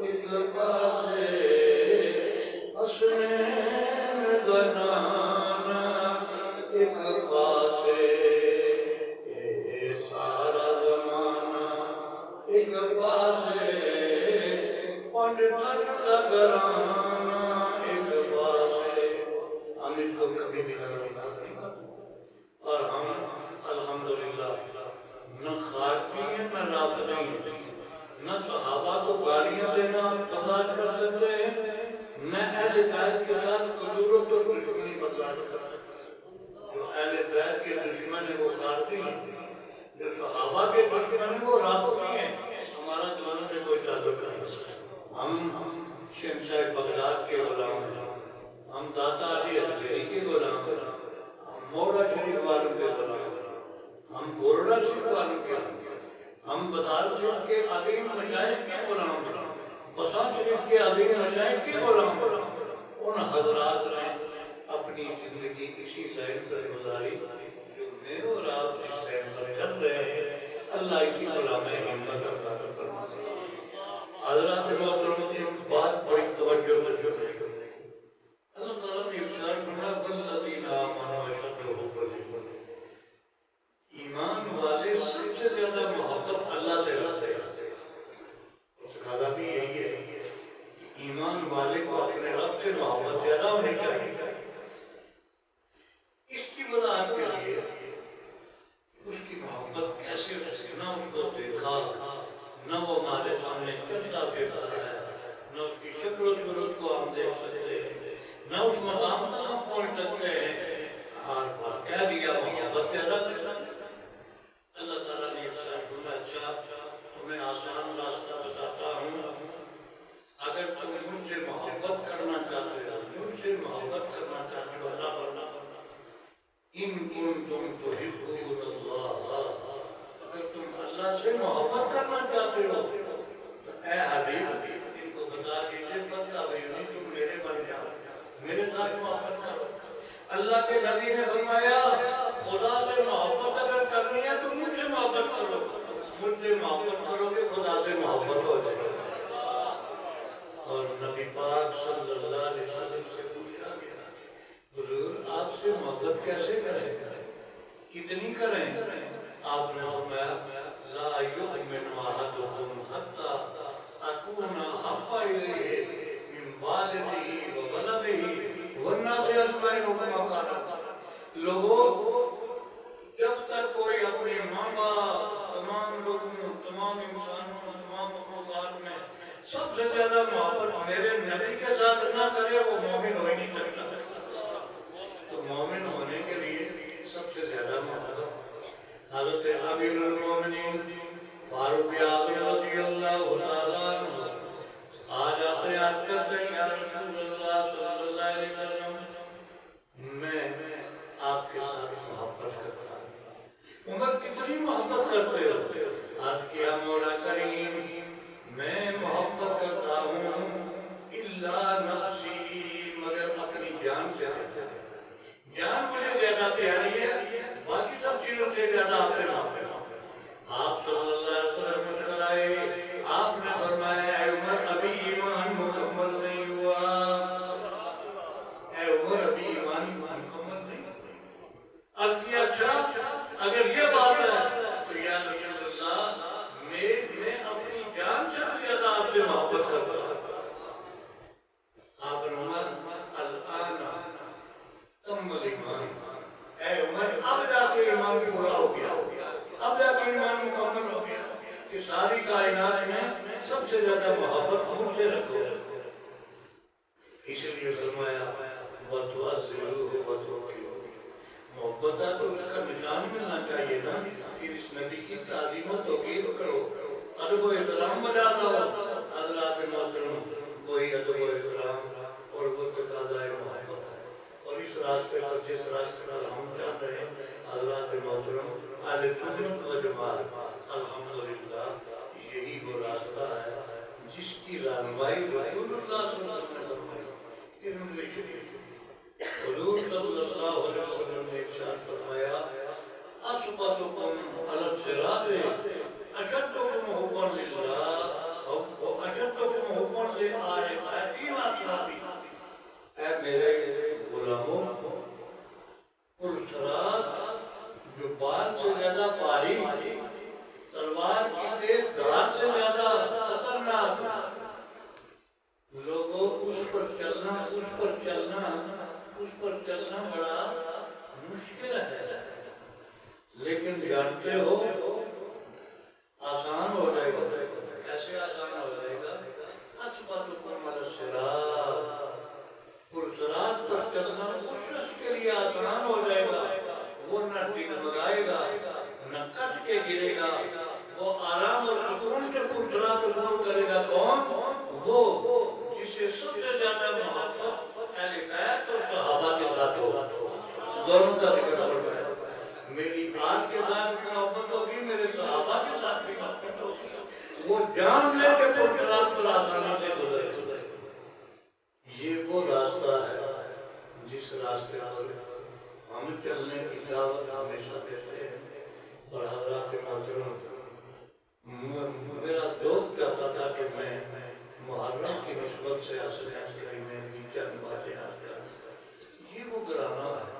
ایک پاسے حسنین دنانا، ایک پاسے اے سارا زمانہ، ایک پاسے پنڈت کا گھرانہ، ایک پاسے ہم اس کو کبھی بھی نظر نہیں آتے، اور ہم الحمدللہ نہ خارجی ہیں نہ رافضی ہیں، نہ صحابہ کو گالیاں دینا برداشت کر سکتے ہیں، نہ اہل بیت کے ساتھ کدورت اور دشمنی برداشت کر سکتے ہیں۔ جو اہل بیت کے دشمن ہیں وہ خارجی ہیں، جو صحابہ کے دشمن ہیں وہ رافضی ہیں۔ ہمارا دونوں سے کوئی تعلق نہیں، ہم شمشاہ بغداد کے غلام ہیں، ہم داتا علی اجمیری کے غلام ہیں، ہم موڑا شریف والوں کے غلام ہیں، ہم گورڈا شریف والوں کے غلام ہیں، ہم بدال شریف کے عظیم مشائخ کے غلام ہیں، بسان شریف کے عظیم مشائخ کے غلام ہیں۔ ان حضرات نے اپنی زندگی اسی لائن پر گزاری جو میں اور آپ اس لائن پر چل رہے ہیں۔ اللہ اسی غلام ہمت عطا فرمائے۔ حضرات محترم ایک بات بڑی توجہ سے سنیں، اللہ تعالیٰ نے ارشاد فرمایا والذین آمنوا اشد حبا للہ، ایمان والے سب سے زیادہ محبت اللہ سے رکھتے ہیں۔ اس کا تقاضا بھی یہی ہے کہ ایمان والے کو اپنے رب سے محبت زیادہ ہونی چاہیے۔ اس کی وضاحت کے لیے اس کی محبت کیسے رہے، نہ اس کو دیکھا، نہ وہ ہمارے سامنے چلتا پھرتا ہے، نہ اس کی شکل و صورت کو ہم دیکھ سکتے ہیں، نہ اس مقام تک ہم پہنچ سکتے ہیں، بار بار کہہ دیا محبت زیادہ کرتا ہے۔ اللہ تعالیٰ نے ارشاد فرمایا اچھا تمہیں آسان راستہ بتاتا ہوں، اگر تم مجھ سے محبت کرنا چاہتے ہو، مجھ سے محبت کرنا چاہتے ہو اللہ پر ان کنتم تحبون اللہ، اگر تم اللہ سے محبت کرنا چاہتے ہو تو اے حبیب ان کو بتا دیجیے فاتبعونی، تم میرے بن جاؤ، میرے ساتھ محبت کرو۔ اللہ کے نبی نے فرمایا خدا سے محبت اگر کرنی ہے تو مجھ سے محبت کرو، مجھ سے محبت کرو گے خدا سے محبت ہو جائے گی۔ اور نبی پاک صلی اللہ علیہ وسلم سے پوچھا گیا حضور آپ سے محبت کیسے کریں، کتنی کریں؟ آپ نے فرمایا لا یؤمن احدکم حتی اکون احب الیہ من والدہ وولدہ والناس اجمعین۔ لوگوں جب تک کوئی اپنے ماں باپ، تمام لوگوں، تمام انسانوں، تمام مخلوقات میں سب سے زیادہ محبت میرے نبی کے ساتھ نہ کرے وہ مومن ہو ہی نہیں سکتا۔ تو مومن ہونے کے لیے سب سے زیادہ محبت حضرت امیر المومنین فاروق اعظم رضی اللہ تعالیٰ عنہ آج آپ یاد کرتے ہیں یا رسول اللہ صلی اللہ علیہ وسلم میں آپ کے ساتھ محبت کرتا ہوں۔ عمر کتنی محبت کرتے ہو؟ آج کیا مولا کریم میں محبت کرتا ہوں الا نفسی، مگر اپنی جان سے کرتا ہوں، جان مجھے زیادہ پیاری ہے، باقی سب چیزوں سے زیادہ آپ سے محبت۔ آپ صلی اللہ علیہ وسلم مشکل آئے، آپ نے فرمایا اے عمر ابھی ایمان مکمل نہیں ہوا، اے عمر ابھی ایمان مکمل نہیں ہوا۔ اب کیا اچھا اگر یہ بات ہے تو یا رسول اللہ میں اپنی جان سے بھی زیادہ آپ سے محبت کرتا ہوں۔ آپ نے عمر الآن کمل ایمان، اے عمر اب جا کے ایمان پورا ہو گیا، اب جا کے ایمان مکمل ہو گیا کہ ساری کائنات میں سب سے زیادہ محبت مجھ سے رکھو۔ اس لیے فرمایا وَتُعَزِّرُوهُ وَتُوَقِّرُوهُ، محبت ہے تو اس کا نشان ملنا چاہیے نا، کہ اس نبی کی تعظیم و توقیر کرو، ادب و احترام بجا لاؤ۔ حضرات محترم وہی ادب و احترام اور وہ تقاضا محبت ہے، اور اس راستے پر جس راستے پر ہم چل رہے ہیں حضرات محترم اہل سنت و جماعت الحمدللہ یہی وہ راستہ ہے جس کی رہنمائی رسول اللہ صلی اللہ علیہ وسلم نے ترمذی شریف حضور صلی اللہ علیہ وسلم نے ارشاد فرمایا اثبتکم علی الصراط اشدکم حبا للہ واشدکم حبا چلنا بڑا مشکل ہے، لیکن جانتے ہو آسان ہو جائے گا۔ کیسے آسان ہو جائے گا؟ اسبتکم علی الصراط، پرصراط پر چلنا اس شخص کے لیے آسان ہو جائے گا، وہ نہ ڈگمگائے گا نہ کٹ کے گرے گا، وہ آرام اور سکون سے پرصراط عبور کرے گا۔ کون؟ وہ جسے سب سے زیادہ محبت اہل بیت اور صحابہ کے ساتھ ہو، دونوں کا ذکر ہو رہا ہے۔ میری ذات کے ساتھ بھی محبت ہوگی، میرے صحابہ کے ساتھ بھی محبت ہوگی، وہ جان لے کے پرصراط پر آسانی سے گزرے۔ یہ وہ راستہ ہے جس راستے پر ہم چلنے کی دعوت ہمیشہ دیتے ہیں۔ اور حضرات محترم، میرا دوست کہتا تھا کہ میں محرم کی نسبت سے اصل عسکری میں بھی چند باتیں آج کر، یہ وہ گرانا ہے